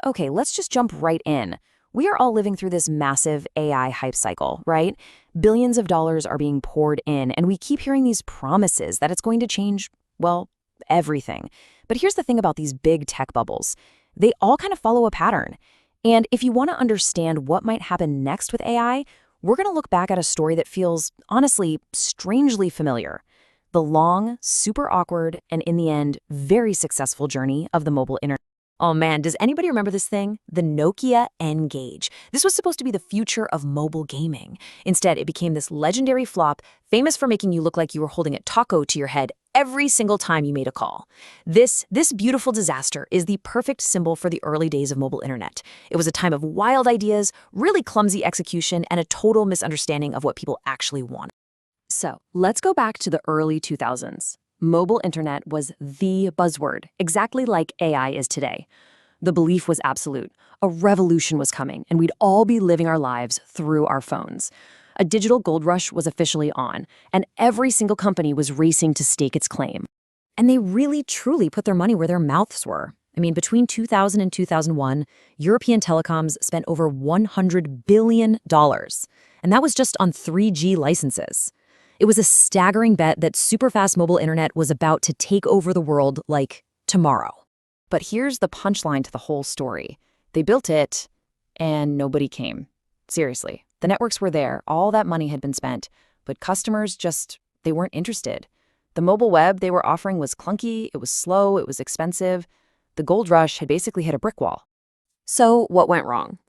Okay, let's just jump right in. We are all living through this massive AI hype cycle, right? Billions of dollars are being poured in, and we keep hearing these promises that it's going to change, well, everything. But here's the thing about these big tech bubbles. They all kind of follow a pattern. And if you want to understand what might happen next with AI, we're going to look back at a story that feels, honestly, strangely familiar. The long, super awkward, and in the end, very successful journey of the mobile internet. Oh man, does anybody remember this thing? The Nokia N-Gage. This was supposed to be the future of mobile gaming. Instead, it became this legendary flop, famous for making you look like you were holding a taco to your head every single time you made a call. This beautiful disaster is the perfect symbol for the early days of mobile internet. It was a time of wild ideas, really clumsy execution, and a total misunderstanding of what people actually want. So, let's go back to the early 2000s. Mobile internet was the buzzword, exactly like AI is today. The belief was absolute. A revolution was coming, and we'd all be living our lives through our phones. A digital gold rush was officially on, and every single company was racing to stake its claim. And they really, truly put their money where their mouths were. I mean, between 2000 and 2001, European telecoms spent over $100 billion, and that was just on 3G licenses. It was a staggering bet that super-fast mobile internet was about to take over the world like tomorrow. But here's the punchline to the whole story. They built it, and nobody came. Seriously, the networks were there, all that money had been spent, but customers they weren't interested. The mobile web they were offering was clunky, it was slow, it was expensive. The gold rush had basically hit a brick wall. So what went wrong?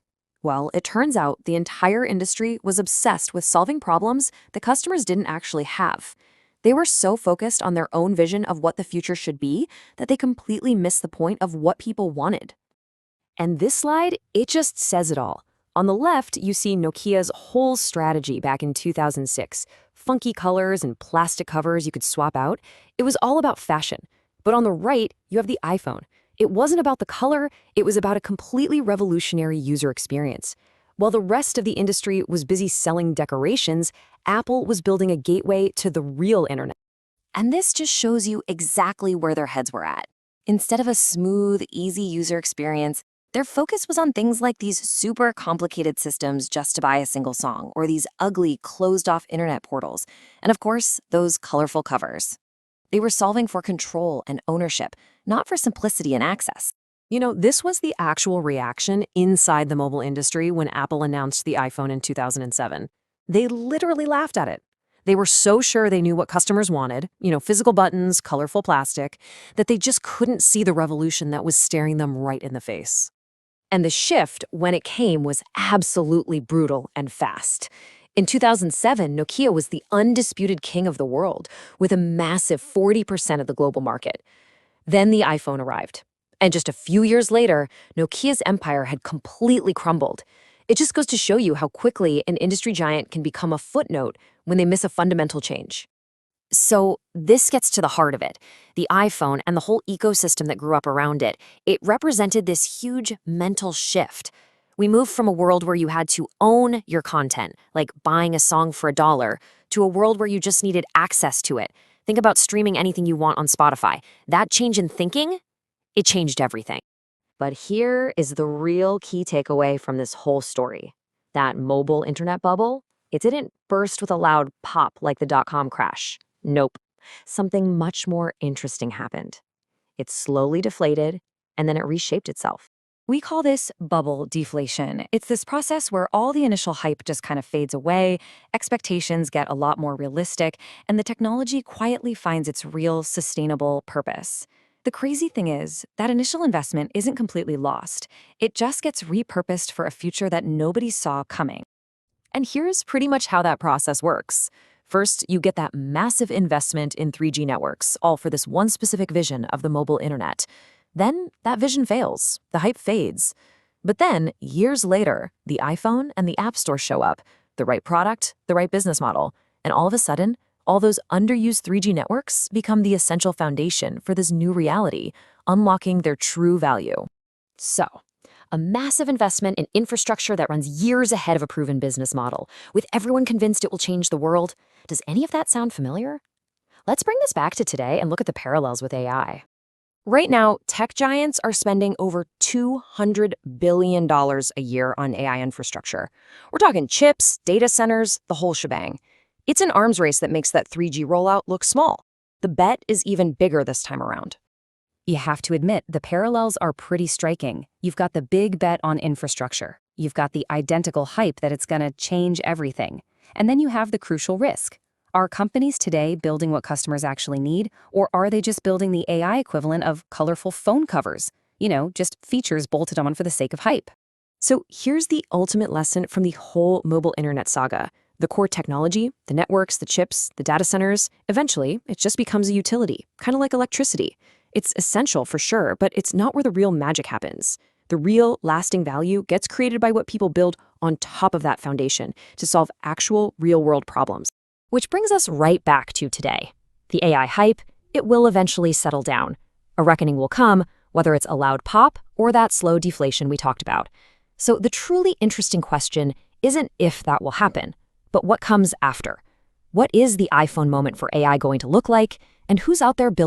Well, it turns out the entire industry was obsessed with solving problems that customers didn't actually have. They were so focused on their own vision of what the future should be that they completely missed the point of what people wanted. And this slide, it just says it all. On the left, you see Nokia's whole strategy back in 2006. Funky colors and plastic covers you could swap out. It was all about fashion. But on the right, you have the iPhone. It wasn't about the color, it was about a completely revolutionary user experience. While the rest of the industry was busy selling decorations, Apple was building a gateway to the real internet. And this just shows you exactly where their heads were at. Instead of a smooth, easy user experience, their focus was on things like these super complicated systems just to buy a single song, or these ugly, closed-off internet portals, and of course, those colorful covers. They were solving for control and ownership, not for simplicity and access. You know, this was the actual reaction inside the mobile industry when Apple announced the iPhone in 2007. They literally laughed at it. They were so sure they knew what customers wanted, physical buttons, colorful plastic, that they just couldn't see the revolution that was staring them right in the face. And the shift, when it came, was absolutely brutal and fast. In 2007, Nokia was the undisputed king of the world, with a massive 40% of the global market. Then the iPhone arrived. And just a few years later, Nokia's empire had completely crumbled. It just goes to show you how quickly an industry giant can become a footnote when they miss a fundamental change. So this gets to the heart of it. The iPhone and the whole ecosystem that grew up around it, it represented this huge mental shift. We moved from a world where you had to own your content, like buying a song for $1, to a world where you just needed access to it. Think about streaming anything you want on Spotify. That change in thinking, it changed everything. But here is the real key takeaway from this whole story. That mobile internet bubble, it didn't burst with a loud pop like the dot-com crash. Nope. Something much more interesting happened. It slowly deflated, and then it reshaped itself. We call this bubble deflation. It's this process where all the initial hype just kind of fades away, expectations get a lot more realistic, and the technology quietly finds its real, sustainable purpose. The crazy thing is, that initial investment isn't completely lost. It just gets repurposed for a future that nobody saw coming. And here's pretty much how that process works. First, you get that massive investment in 3G networks, all for this one specific vision of the mobile internet. Then that vision fails, the hype fades. But then, years later, the iPhone and the App Store show up, the right product, the right business model, and all of a sudden, all those underused 3G networks become the essential foundation for this new reality, unlocking their true value. So, a massive investment in infrastructure that runs years ahead of a proven business model, with everyone convinced it will change the world. Does any of that sound familiar? Let's bring this back to today and look at the parallels with AI. Right now, tech giants are spending over $200 billion a year on AI infrastructure. We're talking chips, data centers, the whole shebang. It's an arms race that makes that 3G rollout look small. The bet is even bigger this time around. You have to admit, the parallels are pretty striking. You've got the big bet on infrastructure. You've got the identical hype that it's going to change everything. And then you have the crucial risk. Are companies today building what customers actually need, or are they just building the AI equivalent of colorful phone covers? Just features bolted on for the sake of hype. So here's the ultimate lesson from the whole mobile internet saga. The core technology, the networks, the chips, the data centers, eventually, it just becomes a utility, kind of like electricity. It's essential for sure, but it's not where the real magic happens. The real, lasting value gets created by what people build on top of that foundation to solve actual, real-world problems. Which brings us right back to today. The AI hype, it will eventually settle down. A reckoning will come, whether it's a loud pop or that slow deflation we talked about. So the truly interesting question isn't if that will happen, but what comes after. What is the iPhone moment for AI going to look like, and who's out there building